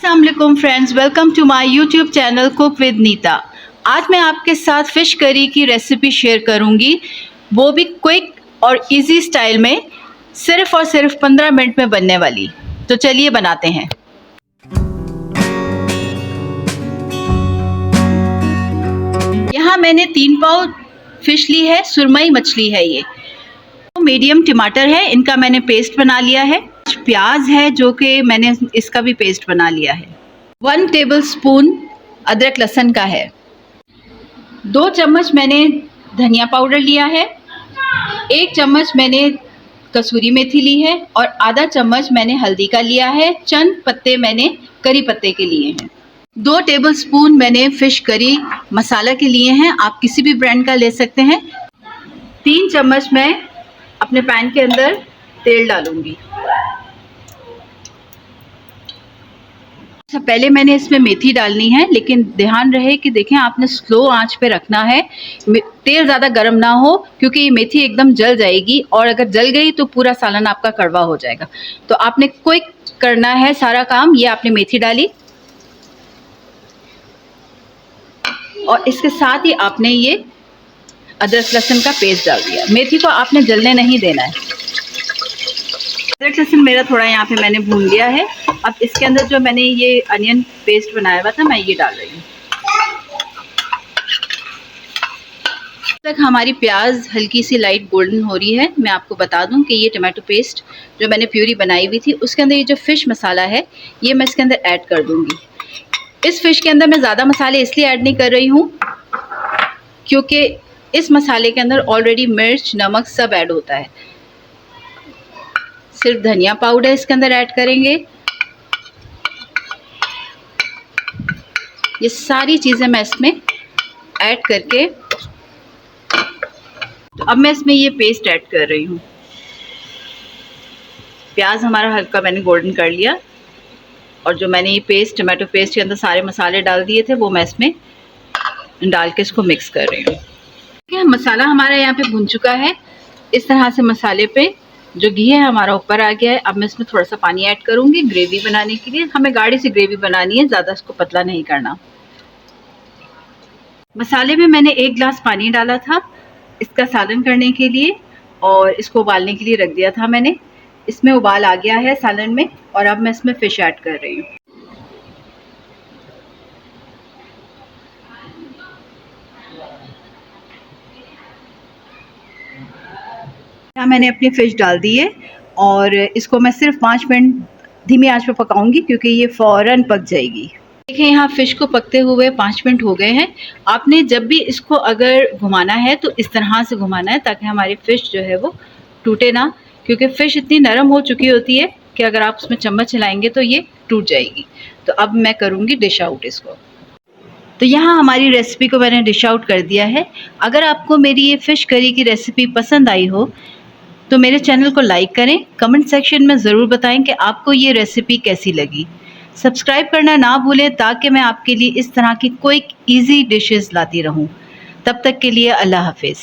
अस्सलाम वालेकुम friends, welcome to my YouTube channel cook with Neeta. आज मैं आपके साथ फ़िश करी की रेसिपी शेयर करूंगी, वो भी क्विक और इजी स्टाइल में, सिर्फ़ और सिर्फ 15 मिनट में बनने वाली। तो चलिए बनाते हैं। यहाँ मैंने 3 पाव फ़िश ली है, सुरमई मछली है ये। मीडियम टमाटर है, इनका मैंने पेस्ट बना लिया है। प्याज है जो कि मैंने इसका भी पेस्ट बना लिया है। 1 टेबलस्पून अदरक लहसुन का है। 2 चम्मच मैंने धनिया पाउडर लिया है। 1 चम्मच मैंने कसूरी मेथी ली है और आधा चम्मच मैंने हल्दी का लिया है। चंद पत्ते मैंने करी पत्ते के लिए हैं। 2 टेबलस्पून मैंने फ़िश करी मसाला के लिए हैं, आप किसी भी ब्रांड का ले सकते हैं। 3 चम्मच मैं अपने पैन के अंदर तेल डालूंगी। अच्छा, पहले मैंने इसमें मेथी डालनी है, लेकिन ध्यान रहे कि देखें आपने स्लो आंच पे रखना है। तेल ज़्यादा गर्म ना हो, क्योंकि ये मेथी एकदम जल जाएगी और अगर जल गई तो पूरा सालन आपका कड़वा हो जाएगा। तो आपने क्विक करना है सारा काम। ये आपने मेथी डाली और इसके साथ ही आपने ये अदरक लहसुन का पेस्ट डाल दिया। मेथी को आपने जलने नहीं देना है। अदरक लहसुन मेरा थोड़ा यहाँ पे मैंने भून लिया है। अब इसके अंदर जो मैंने ये अनियन पेस्ट बनाया हुआ था, मैं ये डाल रही हूँ। तक हमारी प्याज हल्की सी लाइट गोल्डन हो रही है। मैं आपको बता दूं कि ये टमाटो पेस्ट जो मैंने प्यूरी बनाई हुई थी, उसके अंदर ये जो फ़िश मसाला है, ये मैं इसके अंदर ऐड कर दूंगी। इस फ़िश के अंदर मैं ज़्यादा मसाले इसलिए ऐड नहीं कर रही हूँ क्योंकि इस मसाले के अंदर ऑलरेडी मिर्च, नमक सब ऐड होता है। सिर्फ धनिया पाउडर इसके अंदर ऐड करेंगे। ये सारी चीज़ें मैं इसमें ऐड करके, तो अब मैं इसमें ये पेस्ट ऐड कर रही हूँ। प्याज हमारा हल्का मैंने गोल्डन कर लिया और जो मैंने ये पेस्ट, टमाटो पेस्ट के अंदर सारे मसाले डाल दिए थे, वो मैं इसमें डाल के इसको मिक्स कर रही हूँ। ठीक है, मसाला हमारा यहाँ पे भुन चुका है। इस तरह से मसाले पे जो घी है हमारा ऊपर आ गया है। अब मैं इसमें थोड़ा सा पानी ऐड करूँगी ग्रेवी बनाने के लिए। हमें गाढ़ी सी ग्रेवी बनानी है, ज़्यादा इसको पतला नहीं करना। मसाले में मैंने 1 गिलास पानी डाला था इसका सालन करने के लिए और इसको उबालने के लिए रख दिया था मैंने। इसमें उबाल आ गया है सालन में और अब मैं इसमें फ़िश ऐड कर रही हूँ। यहाँ मैंने अपनी फ़िश डाल दी है और इसको मैं सिर्फ 5 मिनट धीमी आंच पे पकाऊंगी, क्योंकि ये फ़ौरन पक जाएगी। देखें, यहाँ फ़िश को पकते हुए 5 मिनट हो गए हैं। आपने जब भी इसको अगर घुमाना है तो इस तरह से घुमाना है ताकि हमारी फ़िश जो है वो टूटे ना, क्योंकि फ़िश इतनी नरम हो चुकी होती है कि अगर आप उसमें चम्मच चलाएंगे तो ये टूट जाएगी। तो अब मैं करूँगी डिश आउट इसको। तो यहाँ हमारी रेसिपी को मैंने डिश आउट कर दिया है। अगर आपको मेरी ये फ़िश करी की रेसिपी पसंद आई हो तो मेरे चैनल को लाइक करें, कमेंट सेक्शन में ज़रूर बताएं कि आपको ये रेसिपी कैसी लगी। सब्सक्राइब करना ना भूलें ताकि मैं आपके लिए इस तरह की क्विक इजी डिशेस लाती रहूं। तब तक के लिए अल्लाह हाफिज़।